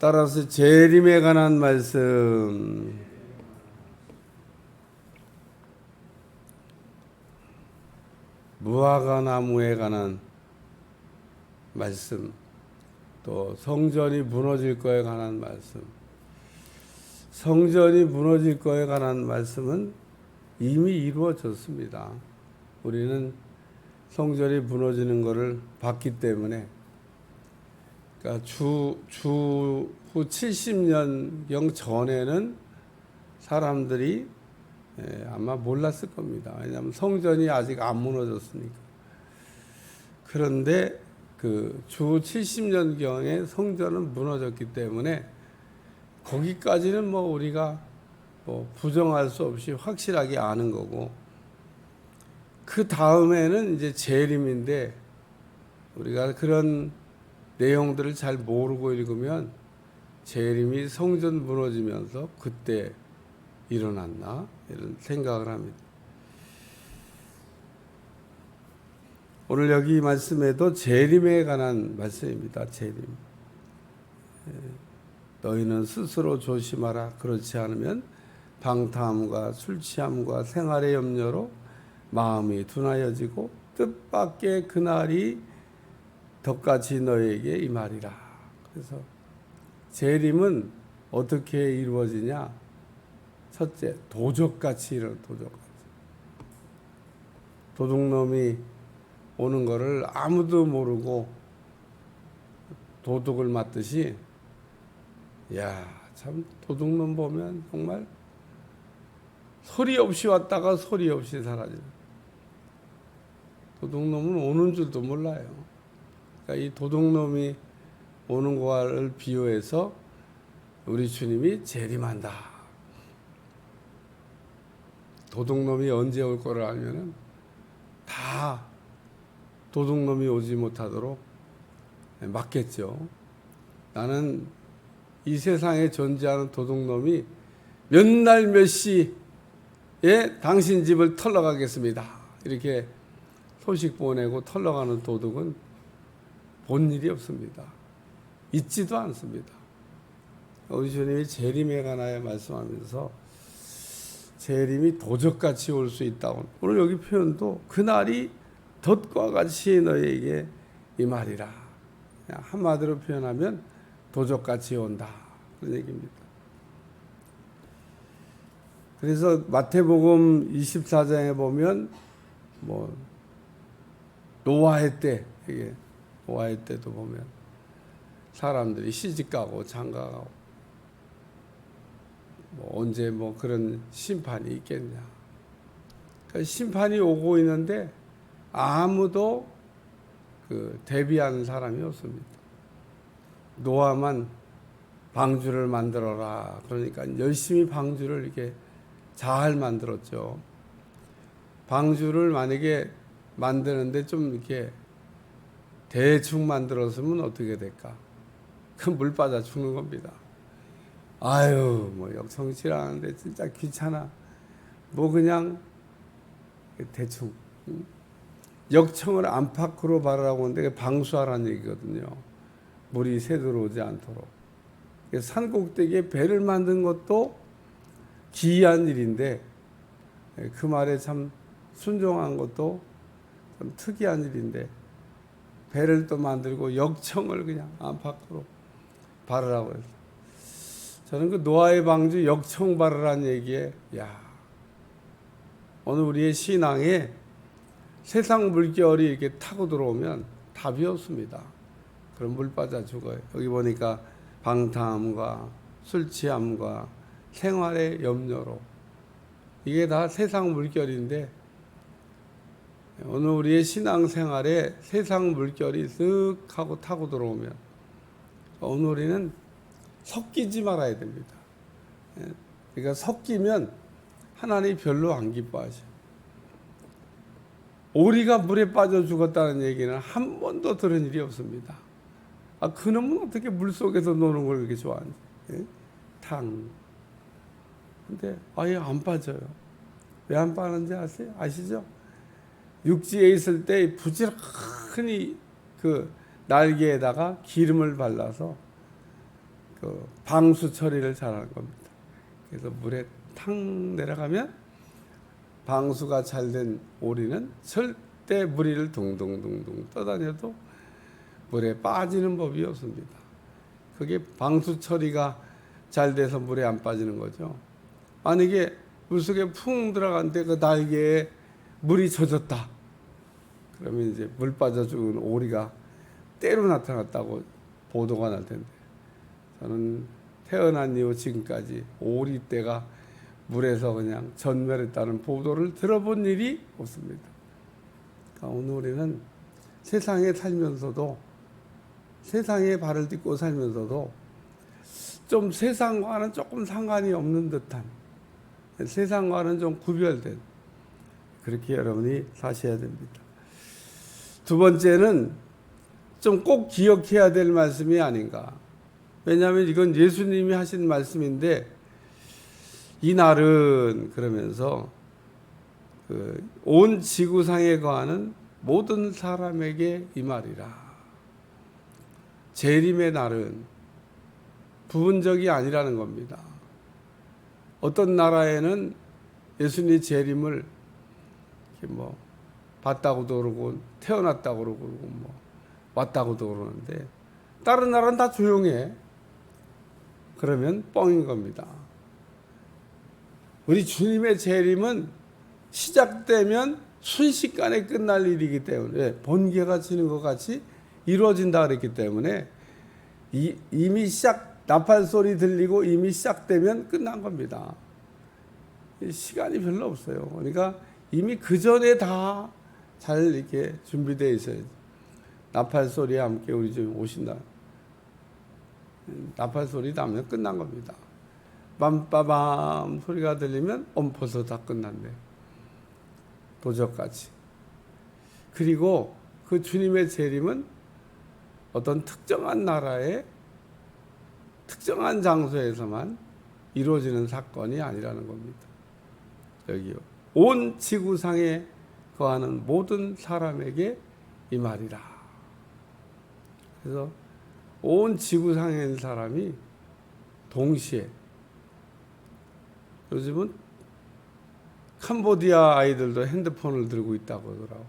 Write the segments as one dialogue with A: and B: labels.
A: 따라서 재림에 관한 말씀, 무화과나무에 관한 말씀, 또 성전이 무너질 거에 관한 말씀. 성전이 무너질 거에 관한 말씀은 이미 이루어졌습니다. 우리는 성전이 무너지는 것을 봤기 때문에, 그러니까 후 70년경 전에는 사람들이 아마 몰랐을 겁니다. 왜냐하면 성전이 아직 안 무너졌으니까. 그런데 그 주 70년경에 성전은 무너졌기 때문에 거기까지는 뭐 우리가 뭐 부정할 수 없이 확실하게 아는 거고, 그 다음에는 이제 재림인데, 우리가 그런 내용들을 잘 모르고 읽으면 재림이 성전 무너지면서 그때 일어났나 이런 생각을 합니다. 오늘 여기 말씀에도 재림에 관한 말씀입니다. 재림. 너희는 스스로 조심하라. 그렇지 않으면 방탕함과 술 취함과 생활의 염려로 마음이 둔하여지고 뜻밖의 그날이 덕같이 너희에게 임하리라. 그래서 재림은 어떻게 이루어지냐? 첫째, 도적같이 일어나. 도적같이. 도둑놈이 오는 거를 아무도 모르고 도둑을 맞듯이, 야, 참 도둑놈 보면 정말 소리 없이 왔다가 소리 없이 사라져요. 도둑놈은 오는 줄도 몰라요. 그러니까 이 도둑놈이 오는 것을 비유해서 우리 주님이 재림한다. 도둑놈이 언제 올 거를 알면은 다 도둑놈이 오지 못하도록 막겠죠. 나는 이 세상에 존재하는 도둑놈이 몇 날 몇 시에 당신 집을 털러 가겠습니다. 이렇게 소식 보내고 털러 가는 도둑은 본 일이 없습니다. 있지도 않습니다. 우리 주님이 재림에 관하여 말씀하면서 재림이 도적같이 올 수 있다고. 오늘 여기 표현도 그날이 덫과 같이 너희에게 임하리라. 한마디로 표현하면 도적같이 온다. 그런 얘기입니다. 그래서 마태복음 24장에 보면 뭐 노아의 때, 이게 노아의 때도 보면 사람들이 시집가고 장가가고 뭐 언제 뭐 그런 심판이 있겠냐. 그러니까 심판이 오고 있는데 아무도 그 대비하는 사람이 없습니다. 노아만 방주를 만들어라. 그러니까 열심히 방주를 이렇게 잘 만들었죠. 방주를 만약에 만드는데 좀 이렇게 대충 만들었으면 어떻게 될까? 그 물 빠져 죽는 겁니다. 아유, 뭐 역성치라는데 진짜 귀찮아. 뭐 그냥 대충. 역청을 안팎으로 바르라고 하는데 방수하라는 얘기거든요. 물이 새 들어오지 않도록. 산 꼭대기에 배를 만든 것도 기이한 일인데, 그 말에 참 순종한 것도 참 특이한 일인데, 배를 또 만들고 역청을 그냥 안팎으로 바르라고 해서, 저는 그 노아의 방주 역청 바르라는 얘기에, 야, 오늘 우리의 신앙에 세상 물결이 이렇게 타고 들어오면 답이 없습니다. 그럼 물 빠져 죽어요. 여기 보니까 방탕함과 술 취함과 생활의 염려로, 이게 다 세상 물결인데, 오늘 우리의 신앙생활에 세상 물결이 쓱 하고 타고 들어오면 오늘 우리는 섞이지 말아야 됩니다. 그러니까 섞이면 하나님이 별로 안 기뻐하셔. 오리가 물에 빠져 죽었다는 얘기는 한 번도 들은 일이 없습니다. 아, 그놈은 어떻게 물속에서 노는 걸 그렇게 좋아하는지. 탕. 근데 아예 안 빠져요. 왜 안 빠는지 아시죠? 육지에 있을 때 부지런히 그 날개에다가 기름을 발라서 그 방수 처리를 잘하는 겁니다. 그래서 물에 탁 내려가면 방수가 잘 된 오리는 절대 무리를 둥둥둥둥 떠다녀도 물에 빠지는 법이 없습니다. 그게 방수 처리가 잘 돼서 물에 안 빠지는 거죠. 만약에 물속에 풍 들어갔는데 그 날개에 물이 젖었다. 그러면 이제 물 빠져 죽은 오리가 때로 나타났다고 보도가 날 텐데, 저는 태어난 이후 지금까지 오리떼가 물에서 그냥 전멸했다는 보도를 들어본 일이 없습니다. 그러니까 오늘 우리는 세상에 살면서도, 세상에 발을 딛고 살면서도 좀 세상과는 조금 상관이 없는 듯한, 세상과는 좀 구별된, 그렇게 여러분이 사셔야 됩니다. 두 번째는 좀 꼭 기억해야 될 말씀이 아닌가. 왜냐하면 이건 예수님이 하신 말씀인데, 이 날은 그러면서 온 지구상에 거하는 모든 사람에게 이 말이라. 재림의 날은 부분적이 아니라는 겁니다. 어떤 나라에는 예수님 재림을 이렇게 뭐 봤다고도 그러고 태어났다고 그러고 뭐 왔다고도 그러는데, 다른 나라는 다 조용해. 그러면 뻥인 겁니다. 우리 주님의 재림은 시작되면 순식간에 끝날 일이기 때문에, 번개가 치는 것 같이 이루어진다 그랬기 때문에, 이미 나팔 소리 들리고 이미 시작되면 끝난 겁니다. 시간이 별로 없어요. 그러니까 이미 그 전에 다 잘 이렇게 준비되어 있어야지. 나팔 소리에 함께 우리 좀 오신다. 나팔 소리 나면 끝난 겁니다. 빰빠밤 소리가 들리면 벌써 다 끝났네. 도적같이. 그리고 그 주님의 재림은 어떤 특정한 나라의 특정한 장소에서만 이루어지는 사건이 아니라는 겁니다. 여기요. 온 지구상에 거하는 모든 사람에게 이 말이라. 그래서 온 지구상에 있는 사람이 동시에, 요즘은 캄보디아 아이들도 핸드폰을 들고 있다고 하더라고.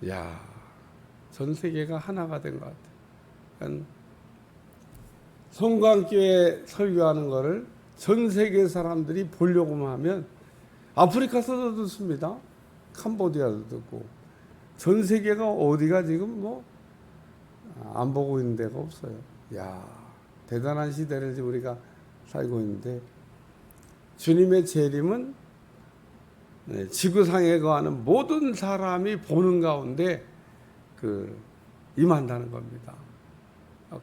A: 야, 전 세계가 하나가 된 것 같아요. 그러니까 성광교회 설교하는 거를 전 세계 사람들이 보려고만 하면 아프리카서도 듣습니다. 캄보디아도 듣고. 전 세계가 어디가 지금 뭐 안 보고 있는 데가 없어요. 야, 대단한 시대를 지금 우리가 살고 있는데, 주님의 재림은 지구상에 거하는 모든 사람이 보는 가운데 임한다는 겁니다.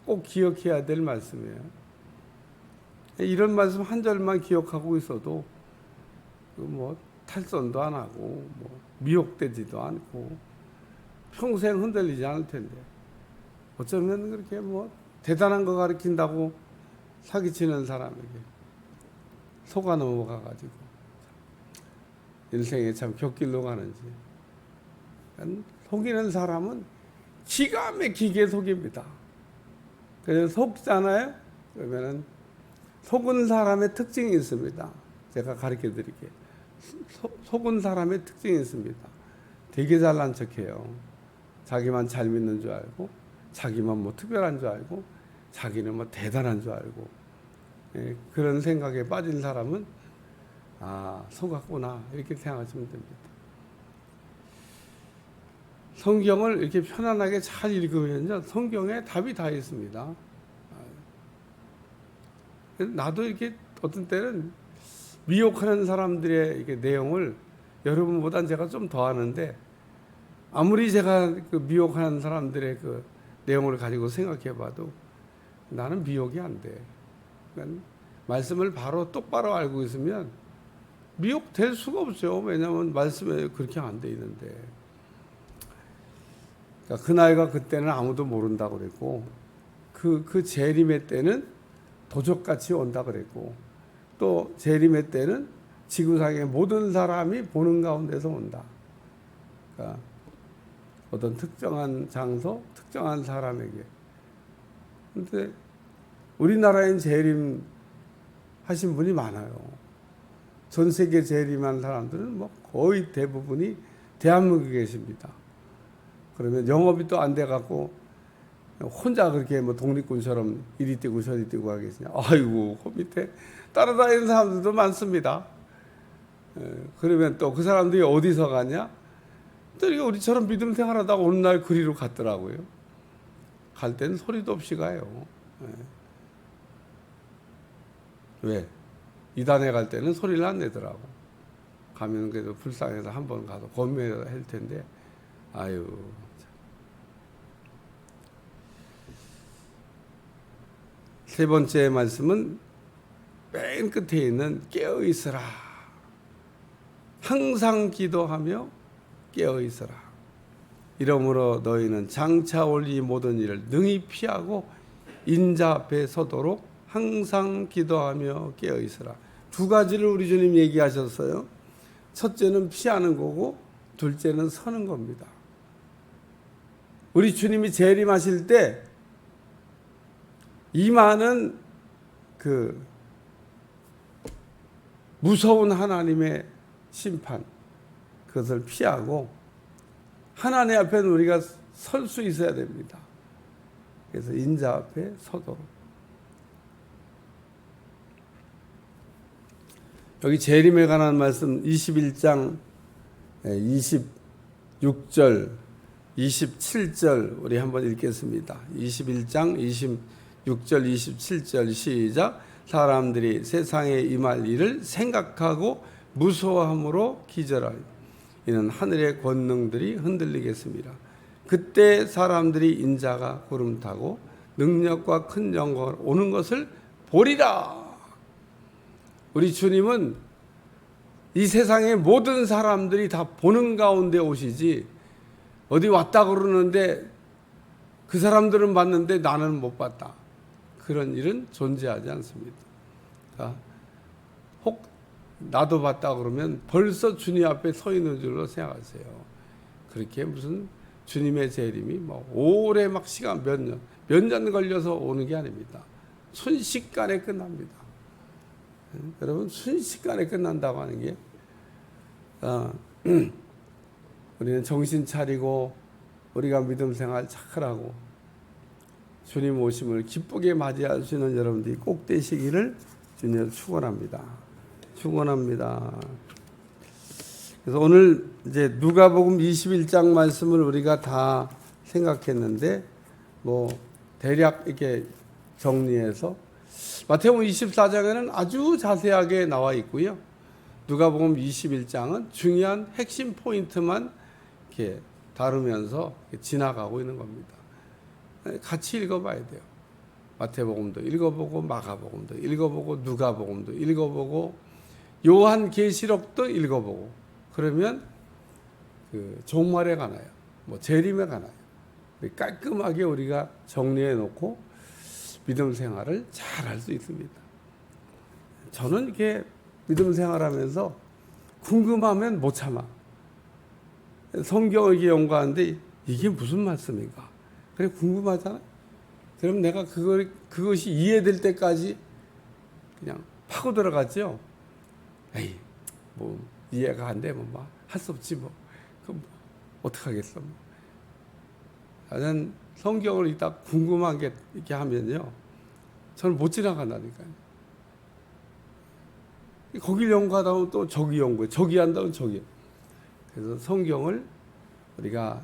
A: 꼭 기억해야 될 말씀이에요. 이런 말씀 한 절만 기억하고 있어도 뭐 탈선도 안 하고 뭐 미혹되지도 않고 평생 흔들리지 않을 텐데, 어쩌면 그렇게 뭐 대단한 거 가르친다고 사기치는 사람에게 속아 넘어가가지고 인생에 참 곁길로 가는지. 속이는 사람은 기가 막히게 속입니다. 그래서 속잖아요. 그러면은 속은 사람의 특징이 있습니다. 제가 가르쳐 드릴게요. 속은 사람의 특징이 있습니다. 되게 잘난 척해요. 자기만 잘 믿는 줄 알고, 자기만 뭐 특별한 줄 알고, 자기는 뭐 대단한 줄 알고, 그런 생각에 빠진 사람은 속았구나, 이렇게 생각하시면 됩니다. 성경을 이렇게 편안하게 잘 읽으면요, 성경에 답이 다 있습니다. 나도 이렇게 어떤 때는 미혹하는 사람들의 이렇게 내용을 여러분보단 제가 좀 더 아는데, 아무리 제가 미혹하는 사람들의 내용을 가지고 생각해봐도 나는 미혹이 안 돼. 그러니까 말씀을 바로 똑바로 알고 있으면 미혹될 수가 없죠. 왜냐하면 말씀에 그렇게 안 돼 있는데. 그러니까 그 나이가 그때는 아무도 모른다고 그랬고, 그 재림의 때는 도적같이 온다 그랬고, 또 재림의 때는 지구상의 모든 사람이 보는 가운데서 온다. 그러니까 어떤 특정한 장소, 특정한 사람에게. 근데 우리나라엔 재림 하신 분이 많아요. 전 세계 재림한 사람들은 뭐 거의 대부분이 대한민국에 계십니다. 그러면 영업이 또 안 돼갖고 혼자 그렇게 뭐 독립군처럼 이리 뛰고 저리 뛰고 하겠냐. 아이고, 그 밑에 따라다니는 사람들도 많습니다. 그러면 또 그 사람들이 어디서 가냐? 또 우리처럼 믿음 생활하다가 어느 날 그리로 갔더라고요. 갈 때는 소리도 없이 가요. 왜? 이단에 갈 때는 소리를 안 내더라고. 가면 그래도 불쌍해서 한번 가서 건면을 할 텐데, 아유. 세 번째 말씀은 맨 끝에 있는 깨어 있으라. 항상 기도하며 깨어 있으라. 이러므로 너희는 장차 올 이 모든 일을 능히 피하고 인자 앞에 서도록 항상 기도하며 깨어 있으라. 두 가지를 우리 주님 얘기하셨어요. 첫째는 피하는 거고 둘째는 서는 겁니다. 우리 주님이 재림하실 때 이 많은 그 무서운 하나님의 심판, 그것을 피하고 하나님 앞에는 우리가 설 수 있어야 됩니다. 그래서 인자 앞에 서도록. 여기 재림에 관한 말씀 21장 26절 27절 우리 한번 읽겠습니다. 21장 26절 27절 시작. 사람들이 세상에 임할 일을 생각하고 무서워함으로 기절하리. 이는 하늘의 권능들이 흔들리겠습니다. 그때 사람들이 인자가 구름 타고 능력과 큰 영광을 오는 것을 보리라. 우리 주님은 이 세상의 모든 사람들이 다 보는 가운데 오시지, 어디 왔다 그러는데 그 사람들은 봤는데 나는 못 봤다, 그런 일은 존재하지 않습니다. 혹 나도 봤다 그러면 벌써 주님 앞에 서 있는 줄로 생각하세요. 그렇게 무슨 주님의 재림이 뭐 오래 막 시간 몇 년 걸려서 오는 게 아닙니다. 순식간에 끝납니다. 여러분, 순식간에 끝난다고 하는 게 우리는 정신 차리고 우리가 믿음 생활 잘 하고 주님 오심을 기쁘게 맞이할 수 있는 여러분들이 꼭 되시기를 주님을 축원합니다. 축원합니다. 그래서 오늘 이제 누가복음 21장 말씀을 우리가 다 생각했는데 뭐 대략 이렇게 정리해서 마태복음 24장에는 아주 자세하게 나와 있고요. 누가복음 21장은 중요한 핵심 포인트만 이렇게 다루면서 지나가고 있는 겁니다. 같이 읽어봐야 돼요. 마태복음도 읽어보고 마가복음도 읽어보고 누가복음도 읽어보고 요한계시록도 읽어보고, 그러면 그 종말에 관하여 뭐 재림에 관하여 깔끔하게 우리가 정리해 놓고 믿음 생활을 잘 할 수 있습니다. 저는 이렇게 믿음 생활하면서 궁금하면 못 참아. 성경을 이렇게 연구하는데 이게 무슨 말씀인가? 그래, 궁금하잖아. 그럼 내가 그것이 이해될 때까지 그냥 파고 들어갔죠. 에이, 뭐 이해가 안 되면 뭐 할 수 없지 뭐. 그럼 뭐 어떡하겠어 뭐. 나는 성경을 읽다 궁금한 게 이렇게 하면요, 저는 못 지나간다니까요. 거길 연구하다 보면 또 저기 연구해, 저기 한다면 저기. 그래서 성경을 우리가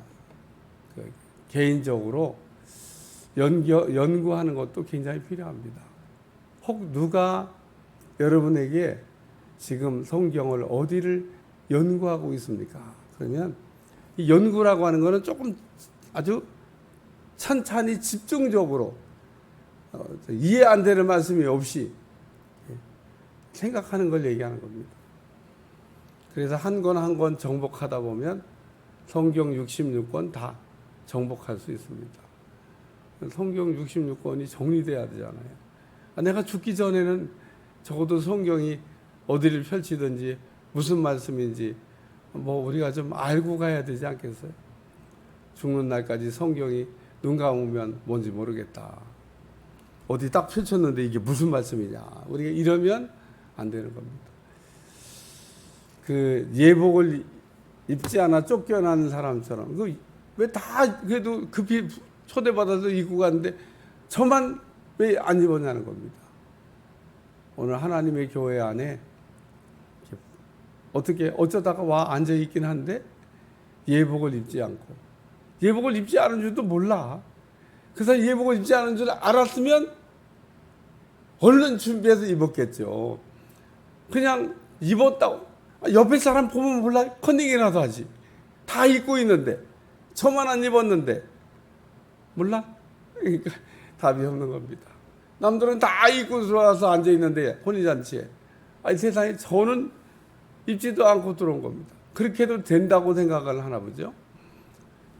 A: 개인적으로 연구하는 것도 굉장히 필요합니다. 혹 누가 여러분에게 지금 성경을 어디를 연구하고 있습니까? 그러면 이 연구라고 하는 것은 조금 아주 천천히 집중적으로 이해 안 되는 말씀이 없이 생각하는 걸 얘기하는 겁니다. 그래서 한 권 한 권 정복하다 보면 성경 66권 다 정복할 수 있습니다. 성경 66권이 정리돼야 되잖아요. 내가 죽기 전에는 적어도 성경이 어디를 펼치든지 무슨 말씀인지 뭐 우리가 좀 알고 가야 되지 않겠어요? 죽는 날까지 성경이 눈 감으면 뭔지 모르겠다. 어디 딱 펼쳤는데 이게 무슨 말씀이냐. 우리가 이러면 안 되는 겁니다. 그 예복을 입지 않아 쫓겨난 사람처럼 왜 다 그래도 급히 초대받아서 입고 갔는데 저만 왜 안 입었냐는 겁니다. 오늘 하나님의 교회 안에 어떻게 어쩌다가 와 앉아 있긴 한데 예복을 입지 않고 예복을 입지 않은 줄도 몰라. 그래서 예복을 입지 않은 줄 알았으면 얼른 준비해서 입었겠죠. 그냥 입었다고 옆에 사람 보면 몰라 컨닝이라도 하지. 다 입고 있는데 저만 안 입었는데 몰라? 그러니까 답이 없는 겁니다. 남들은 다 입고 들어와서 앉아 있는데 혼인잔치에 아니 세상에 저는 입지도 않고 들어온 겁니다. 그렇게 해도 된다고 생각을 하나 보죠.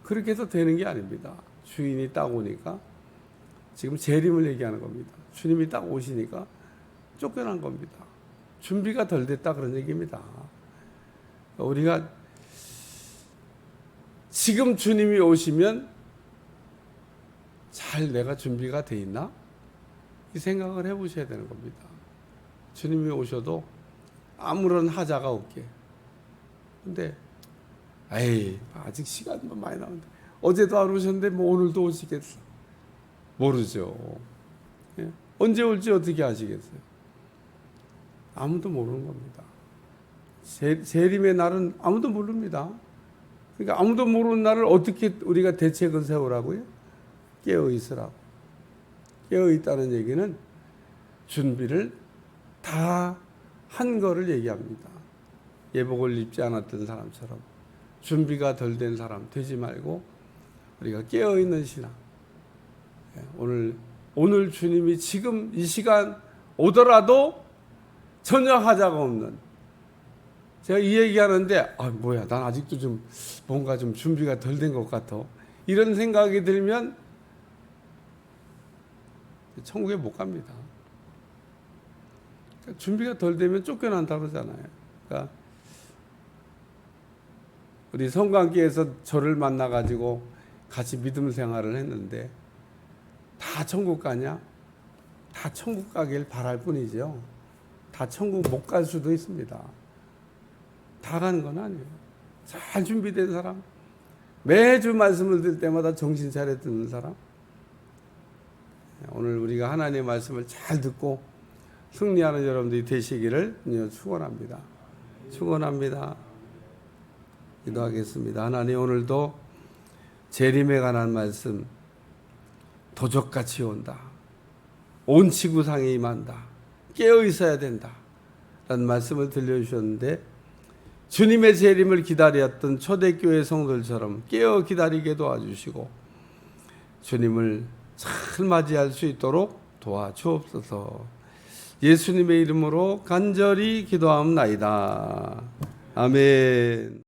A: 그렇게 해서 되는 게 아닙니다. 주인이 딱 오니까 지금 재림을 얘기하는 겁니다. 주님이 딱 오시니까 쫓겨난 겁니다. 준비가 덜 됐다 그런 얘기입니다. 우리가 지금 주님이 오시면 잘 내가 준비가 돼 있나? 이 생각을 해보셔야 되는 겁니다. 주님이 오셔도 아무런 하자가 없게. 근데 에이 아직 시간도 많이 남았는데 어제도 안 오셨는데 뭐 오늘도 오시겠어? 모르죠. 예? 언제 올지 어떻게 아시겠어요? 아무도 모르는 겁니다. 재림의 날은 아무도 모릅니다. 그러니까 아무도 모르는 날을 어떻게 우리가 대책을 세우라고요? 깨어 있으라고. 깨어 있다는 얘기는 준비를 다 한 거를 얘기합니다. 예복을 입지 않았던 사람처럼 준비가 덜 된 사람 되지 말고 우리가 깨어 있는 신앙. 오늘 주님이 지금 이 시간 오더라도 전혀 하자가 없는. 제가 이 얘기하는데 뭐야 난 아직도 좀 뭔가 좀 준비가 덜 된 것 같아. 이런 생각이 들면 천국에 못 갑니다. 그러니까 준비가 덜 되면 쫓겨난다 그러잖아요. 그러니까 우리 성관계에서 저를 만나가지고 같이 믿음 생활을 했는데 다 천국 가냐? 다 천국 가길 바랄 뿐이죠. 다 천국 못 갈 수도 있습니다. 다 가는 건 아니에요. 잘 준비된 사람, 매주 말씀을 들 때마다 정신 차려 듣는 사람. 오늘 우리가 하나님의 말씀을 잘 듣고 승리하는 여러분들이 되시기를 축원합니다. 축원합니다. 기도하겠습니다. 하나님 오늘도 재림에 관한 말씀 도적같이 온다. 온 지구상에 임한다. 깨어 있어야 된다. 라는 말씀을 들려주셨는데 주님의 재림을 기다렸던 초대교회 성도들처럼 깨어 기다리게 도와주시고 주님을 잘 맞이할 수 있도록 도와주옵소서. 예수님의 이름으로 간절히 기도하옵나이다. 아멘.